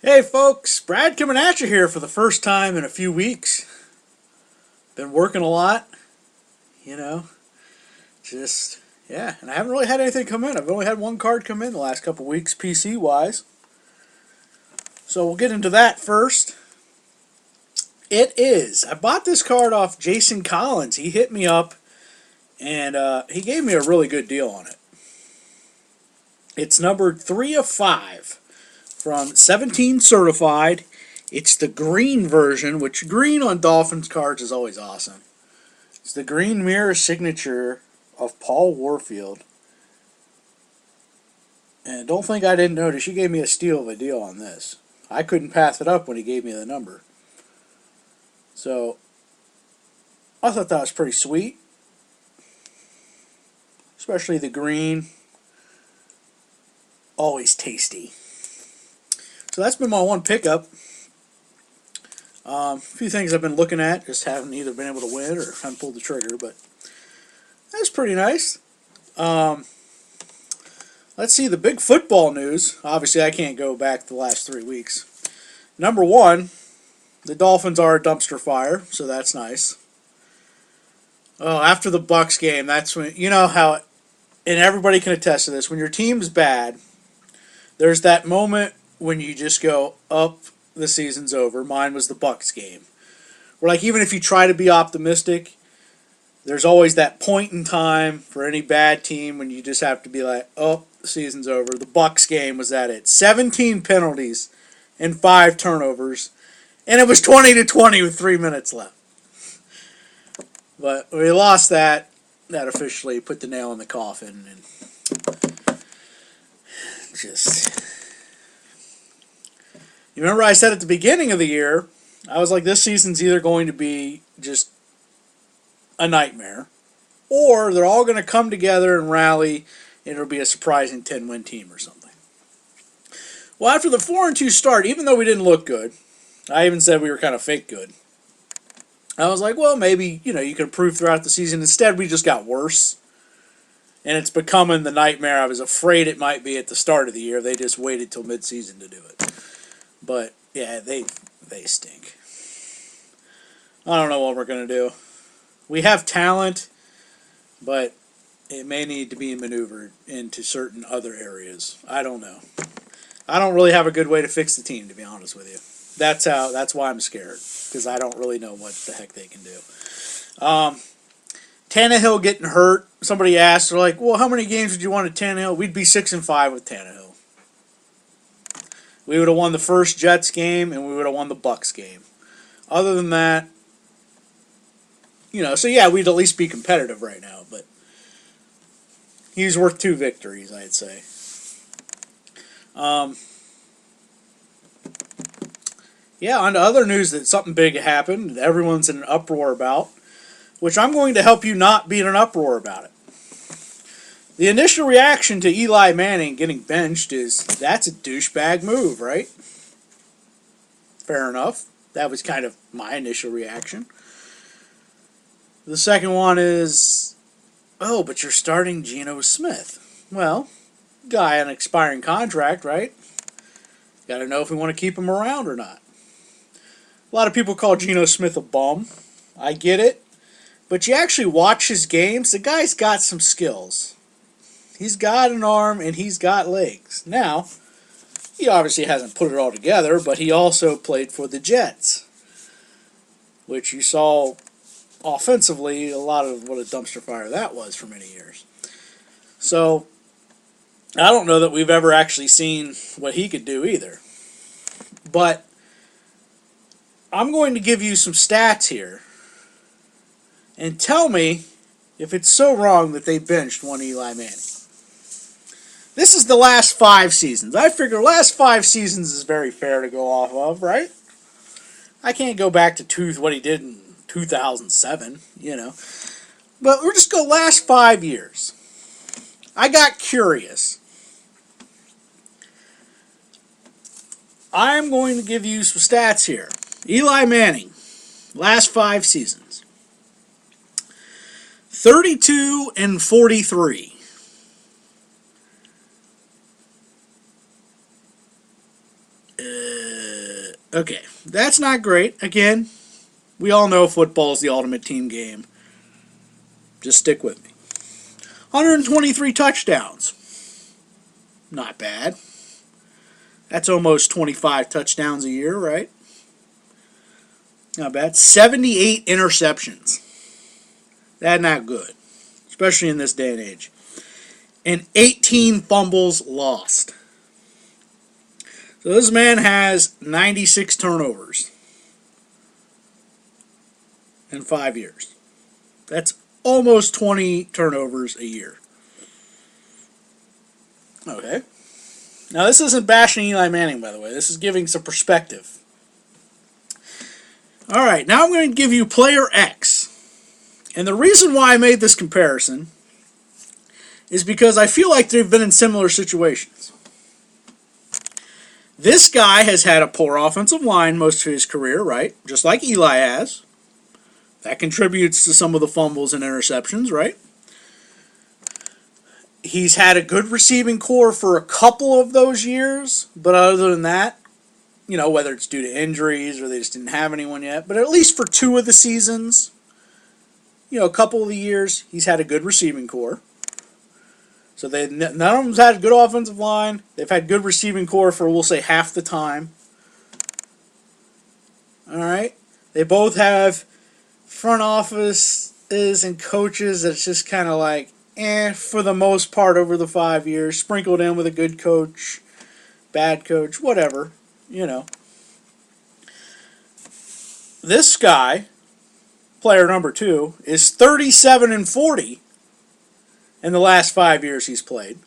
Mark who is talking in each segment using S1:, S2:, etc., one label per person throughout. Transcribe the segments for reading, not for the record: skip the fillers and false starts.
S1: Hey folks, Brad coming at you here for the first time in a few weeks. Been working a lot, you know, just, yeah, and I haven't really had anything come in. I've only had one card come in the last couple weeks, PC wise. So we'll get into that first. I bought this card off Jason Collins. He hit me up and he gave me a really good deal on it. It's numbered 3 of 5 from 17 certified. It's the green version, which green on Dolphins cards is always awesome. It's the green mirror signature of Paul Warfield. And don't think I didn't notice. He gave me a steal of a deal on this. I couldn't pass it up when he gave me the number. So, I thought that was pretty sweet. Especially the green. Always tasty. So that's been my one pickup. A few things I've been looking at, just haven't either been able to win or haven't pulled the trigger, but that's pretty nice. Let's see the big football news. Obviously, I can't go back the last 3 weeks. Number one, the Dolphins are a dumpster fire, so that's nice. Oh, after the Bucs game, that's when you know how, and everybody can attest to this. When your team's bad, there's that moment when you just go, "Up, the season's over." Mine was the Bucs game. Where like even if you try to be optimistic, there's always that point in time for any bad team when you just have to be like, "Oh, the season's over." The Bucs game was at it. 17 penalties and 5 turnovers, and it was 20-20 with 3 minutes left. But we lost that. That officially put the nail in the coffin, and just. You remember I said at the beginning of the year, I was like, this season's either going to be just a nightmare, or they're all going to come together and rally, and it'll be a surprising 10-win team or something. Well, after the 4-2 start, even though we didn't look good, I even said we were kind of fake good. I was like, well, maybe, you can improve throughout the season. Instead, we just got worse. And it's becoming the nightmare I was afraid it might be at the start of the year. They just waited till midseason to do it. But, yeah, they stink. I don't know what we're going to do. We have talent, but it may need to be maneuvered into certain other areas. I don't know. I don't really have a good way to fix the team, to be honest with you. That's why I'm scared, because I don't really know what the heck they can do. Tannehill getting hurt. Somebody asked, they're like, well, how many games would you want at Tannehill? We'd be 6-5 with Tannehill. We would have won the first Jets game, and we would have won the Bucs game. Other than that, so yeah, we'd at least be competitive right now, but he's worth 2 victories, I'd say. Yeah, on to other news that something big happened that everyone's in an uproar about, which I'm going to help you not be in an uproar about it. The initial reaction to Eli Manning getting benched is, that's a douchebag move, right? Fair enough. That was kind of my initial reaction. The second one is, oh, but you're starting Geno Smith. Well, guy on an expiring contract, right? Got to know if we want to keep him around or not. A lot of people call Geno Smith a bum. I get it. But you actually watch his games, the guy's got some skills. He's got an arm and he's got legs. Now, he obviously hasn't put it all together, but he also played for the Jets, which you saw offensively a lot of what a dumpster fire that was for many years. So, I don't know that we've ever actually seen what he could do either. But I'm going to give you some stats here and tell me if it's so wrong that they benched one Eli Manning. This is the last 5 seasons. I figure last 5 seasons is very fair to go off of, right? I can't go back to what he did in 2007, But we'll just go last 5 years. I got curious. I'm going to give you some stats here. Eli Manning, last 5 seasons. 32-43. Okay, that's not great. Again, we all know football is the ultimate team game. Just stick with me. 123 touchdowns. Not bad. That's almost 25 touchdowns a year, right? Not bad. 78 interceptions. That's not good, especially in this day and age. And 18 fumbles lost. So this man has 96 turnovers in 5 years. That's almost 20 turnovers a year. Okay. Now this isn't bashing Eli Manning, by the way. This is giving some perspective. Alright, now I'm going to give you player X. And the reason why I made this comparison is because I feel like they've been in similar situations. This guy has had a poor offensive line most of his career, right? Just like Eli has. That contributes to some of the fumbles and interceptions, right? He's had a good receiving core for a couple of those years, but other than that, you know, whether it's due to injuries or they just didn't have anyone yet, but at least for 2 of the seasons, you know, a couple of the years, he's had a good receiving core. So none of them's had a good offensive line. They've had good receiving core for, we'll say, half the time. All right? They both have front offices and coaches that's just kind of like, for the most part over the 5 years, sprinkled in with a good coach, bad coach, whatever, you know. This guy, player number 2, is 37-40 in the last 5 years he's played.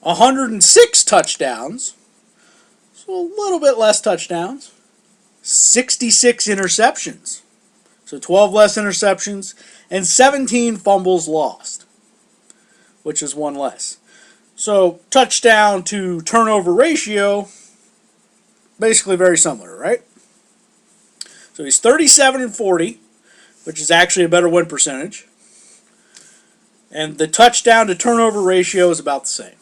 S1: 106 touchdowns, so a little bit less touchdowns. 66 interceptions, so 12 less interceptions, and 17 fumbles lost, which is 1 less. So touchdown to turnover ratio, basically very similar, right? So he's 37-40, which is actually a better win percentage. And the touchdown to turnover ratio is about the same.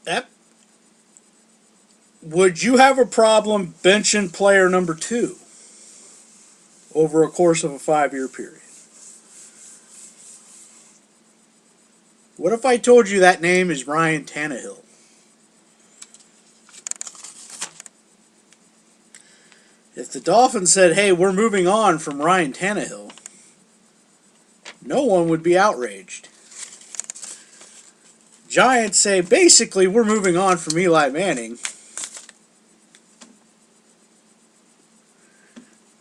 S1: Yep. Would you have a problem benching player number 2 over a course of a 5-year period? What if I told you that name is Ryan Tannehill? If the Dolphins said, hey, we're moving on from Ryan Tannehill, no one would be outraged. Giants say, basically, we're moving on from Eli Manning.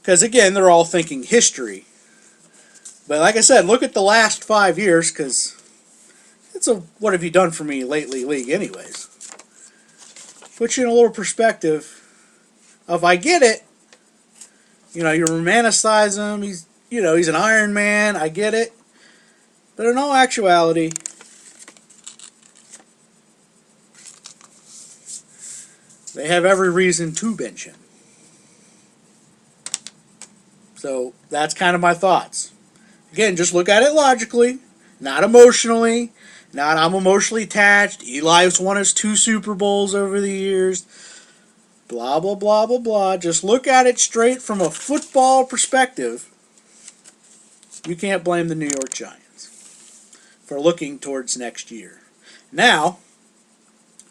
S1: Because, again, they're all thinking history. But like I said, look at the last 5 years, because it's a what have you done for me lately league anyways. Put you in a little perspective of, I get it. You know, you romanticize him. He's an Iron Man. I get it. But in all actuality, they have every reason to bench him. So that's kind of my thoughts. Again, just look at it logically, not emotionally. Not I'm emotionally attached. Eli's won us 2 Super Bowls over the years. Blah, blah, blah, blah, blah. Just look at it straight from a football perspective. You can't blame the New York Giants for looking towards next year. Now,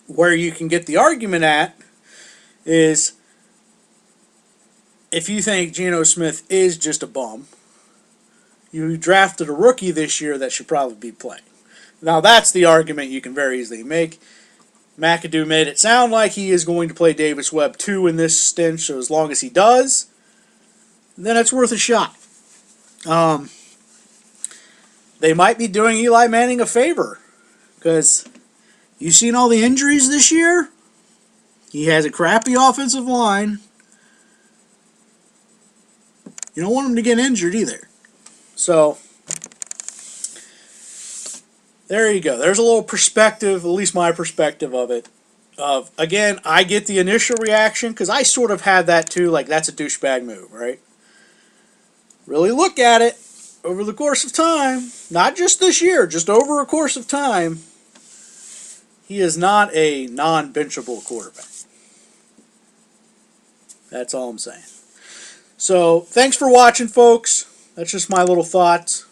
S1: where you can get the argument at is if you think Geno Smith is just a bum, you drafted a rookie this year that should probably be playing. Now, that's the argument you can very easily make. McAdoo made it sound like he is going to play Davis Webb 2 in this stint, so as long as he does, then it's worth a shot. They might be doing Eli Manning a favor, because you've seen all the injuries this year. He has a crappy offensive line. You don't want him to get injured either. So there you go. There's a little perspective, at least my perspective of it. Again, I get the initial reaction because I sort of had that too, like that's a douchebag move, right? Really look at it over the course of time, not just this year, just over a course of time. he is not a non-benchable quarterback. That's all I'm saying. So, thanks for watching, folks. That's just my little thoughts.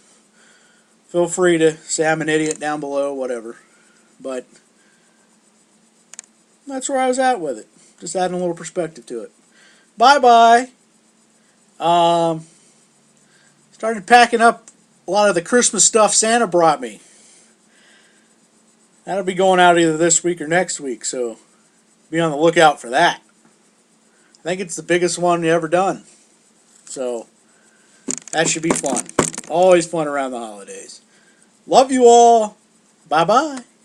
S1: Feel free to say I'm an idiot down below, whatever. But that's where I was at with it. Just adding a little perspective to it. Bye-bye. Started packing up a lot of the Christmas stuff Santa brought me. That'll be going out either this week or next week, so be on the lookout for that. I think it's the biggest one we ever done. So that should be fun. Always fun around the holidays. Love you all. Bye-bye.